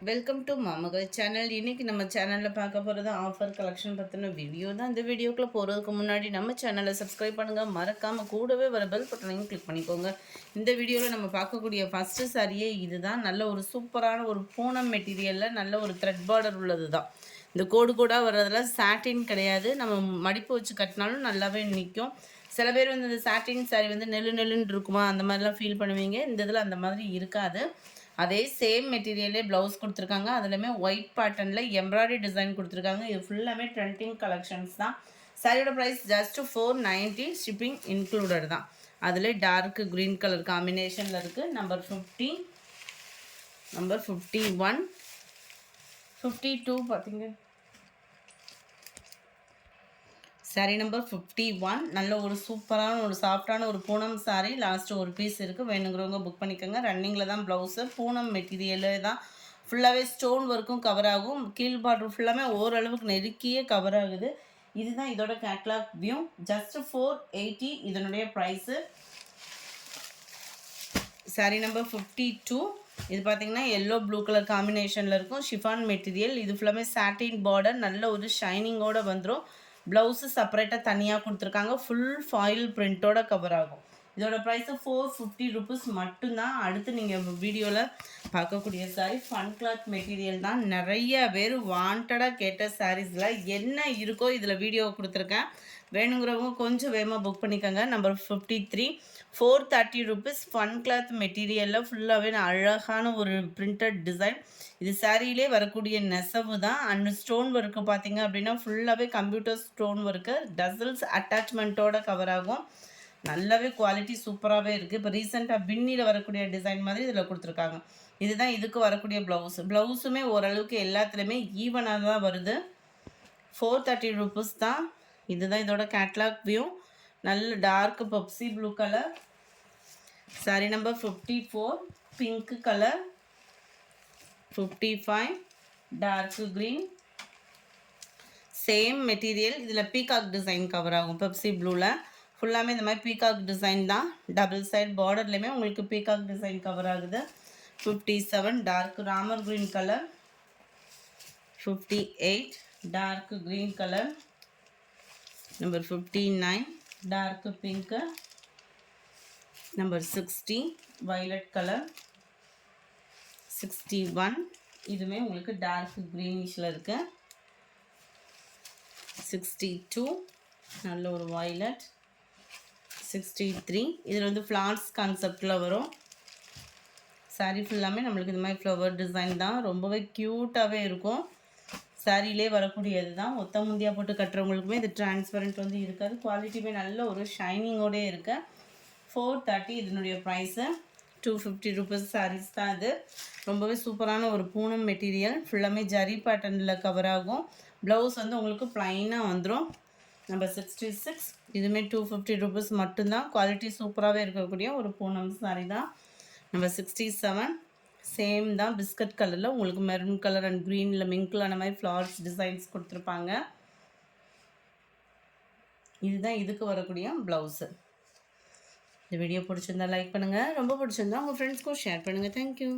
Welcome to மாமகள் channel. இன்றைக்கி நம்ம சேனலில் பார்க்க போகிறது ஆஃபர் கலெக்ஷன் பற்றின வீடியோ தான். இந்த வீடியோக்குள்ளே போகிறதுக்கு முன்னாடி நம்ம சேனலை சப்ஸ்கிரைப் பண்ணுங்கள், மறக்காமல் கூடவே வர பெல் பட்டனையும் கிளிக் பண்ணிக்கோங்க. இந்த வீடியோவில் நம்ம பார்க்கக்கூடிய ஃபஸ்ட்டு சாரியே இது தான். நல்ல ஒரு சூப்பரான ஒரு பூனம் மெட்டீரியலில் நல்ல ஒரு த்ரெட் பார்டர் உள்ளது தான். இந்த கோடு கோடாக வர்றதுல சாட்டின் கிடையாது. நம்ம மடிப்பு வச்சு கட்டினாலும் நல்லாவே நிற்கும். சில பேர் வந்து இந்த சாட்டின் சாரி வந்து நெல்லுன்னு இருக்குமா, அந்த மாதிரிலாம் ஃபீல் பண்ணுவீங்க. இந்த இதில் அந்த மாதிரி இருக்காது. அதே சேம் மெட்டீரியலே ப்ளவுஸ் கொடுத்துருக்காங்க. அதுலேயுமே ஒயிட் பேட்டர்னில் எம்ப்ராய்டரி டிசைன் கொடுத்துருக்காங்க. இது ஃபுல்லாமே ட்ரெண்டிங் கலெக்ஷன்ஸ் தான். சாரியோட ப்ரைஸ் ஜஸ்ட் 490, ஷிப்பிங் இன்க்ளூடட் தான். அதில் டார்க் க்ரீன் கலர் காம்பினேஷனில் இருக்குது. நம்பர் 50, நம்பர் 51, 52 பார்த்தீங்க. சாரீ நம்பர் 51 நல்ல ஒரு சூப்பரான ஒரு சாஃப்டான ஒரு பூனம் சாரீ. லாஸ்ட்டு ஒரு பீஸ் இருக்குது, வேணுங்கிறவங்க புக் பண்ணிக்கோங்க. ரன்னிங்கில் தான் ப்ளவுஸு. பூனம் மெட்டீரியலு தான். ஃபுல்லாகவே ஸ்டோன் ஒர்க்கும் கவர் ஆகும். கீழ் பார்டர் ஃபுல்லாமே ஓரளவுக்கு நெருக்கியே கவர் ஆகுது. இதுதான் இதோட கேட்லாக் வியூ. ஜஸ்ட் 480 இதனுடைய ப்ரைஸு. சாரீ நம்பர் 52 இது பார்த்தீங்கன்னா எல்லோ ப்ளூ கலர் காம்பினேஷனில் இருக்கும். Chiffon material. இது ஃபுல்லாமே சாட்டின் பார்டர், நல்ல ஒரு ஷைனிங்கோடு வந்துடும். ப்ளவுஸு செப்பரேட்டாக தனியாக கொடுத்துருக்காங்க. ஃபுல் ஃபாயில் பிரிண்ட்டோட கவர் ஆகும். இதோட ப்ரைஸு 450 ருபீஸ் மட்டும்தான். அடுத்து நீங்கள் வீடியோவில் பார்க்கக்கூடிய சாரீ ஃபன் கிளாத் மெட்டீரியல் தான். நிறைய பேர் வாண்டடாக கேட்ட சாரீஸில் என்ன இருக்கோ இதில் வீடியோ கொடுத்துருக்கேன். வேணுங்கிறவங்க கொஞ்சம் வேகமாக புக் பண்ணிக்கோங்க. Number 53, 430 rupees. ஃபன் கிளாத் மெட்டீரியலில் ஃபுல்லாகவே அழகான ஒரு பிரிண்டட் டிசைன். இது சாரியிலே வரக்கூடிய நெசவு தான். அண்ட் ஸ்டோன் ஒர்க்கு பார்த்தீங்க அப்படின்னா ஃபுல்லாகவே கம்ப்யூட்டர் ஸ்டோன் ஒர்க்கு, டசல்ஸ் அட்டாச்மெண்ட்டோட கவர் ஆகும். நல்லாவே குவாலிட்டி சூப்பராகவே இருக்குது. இப்போ ரீசெண்டாக பின்னியில் வரக்கூடிய டிசைன் மாதிரி இதில் கொடுத்துருக்காங்க. இதுதான் இதுக்கு வரக்கூடிய ப்ளவுஸு. ப்ளவுஸுமே ஓரளவுக்கு எல்லாத்துலேயுமே ஈவனாக தான் வருது. 430 ருபீஸ் தான். இதுதான் இதோட கேட்லாக் வியூ. நல்ல dark Pepsi blue colour. Sari number 54, pink colour. 55, dark green. Same material. இதில் பீகாக் டிசைன் கவர் ஆகும். பெப்சி ப்ளூவில் ஃபுல்லாமே இந்த மாதிரி பீகாக் டிசைன் தான். டபுள் சைட் பார்டர்லேயுமே உங்களுக்கு பீகாக் டிசைன் கவர் ஆகுது. 57, dark Ramar green colour. 58, dark green colour. Number 59, dark pink. Number 60, violet colour. 61, இதுவுமே உங்களுக்கு டார்க் க்ரீனிஷில் இருக்குது. 62, நல்ல ஒரு வயலட். 63, இதில் வந்து ஃப்ளார்ஸ் கான்செப்டில் வரும். சாரீ ஃபுல்லாமே நம்மளுக்கு இந்த மாதிரி ஃப்ளவர் டிசைன் தான். ரொம்பவே க்யூட்டாகவே இருக்கும். சாரியிலே வரக்கூடியது தான். ஒத்த முந்தியாக போட்டு கட்டுறவங்களுக்குமே இது டிரான்ஸ்பரண்ட் வந்து இருக்காது. குவாலிட்டியுமே நல்ல ஒரு ஷைனிங்கோடே இருக்குது. 430 இதனுடைய ப்ரைஸு. 250 ருபீஸ் சாரீஸ் தான் இது. ரொம்பவே சூப்பரான ஒரு பூனம் மெட்டீரியல். ஃபுல்லாமே ஜரி பேட்டர்னில் கவர் ஆகும். ப்ளவுஸ் வந்து உங்களுக்கு ப்ளைனாக வந்துடும். நம்பர் 66, இதுவுமே 250 ருபீஸ் மட்டும்தான். குவாலிட்டி சூப்பராகவே இருக்கக்கூடிய ஒரு பூனம் சாரீ தான். நம்பர் 67, சேம் தான். பிஸ்கட் கலரில் உங்களுக்கு மெரூன் கலர் அண்ட் க்ரீனில் மிங்கில் அந்த மாதிரி ஃப்ளார்ஸ் டிசைன்ஸ் கொடுத்துருப்பாங்க. இதுதான் இதுக்கு வரக்கூடிய ப்ளவுஸு. இந்த வீடியோ பிடிச்சிருந்தா லைக் பண்ணுங்கள். ரொம்ப பிடிச்சிருந்தா உங்கள் ஃப்ரெண்ட்ஸ்க்கும் ஷேர் பண்ணுங்கள். தேங்க்யூ.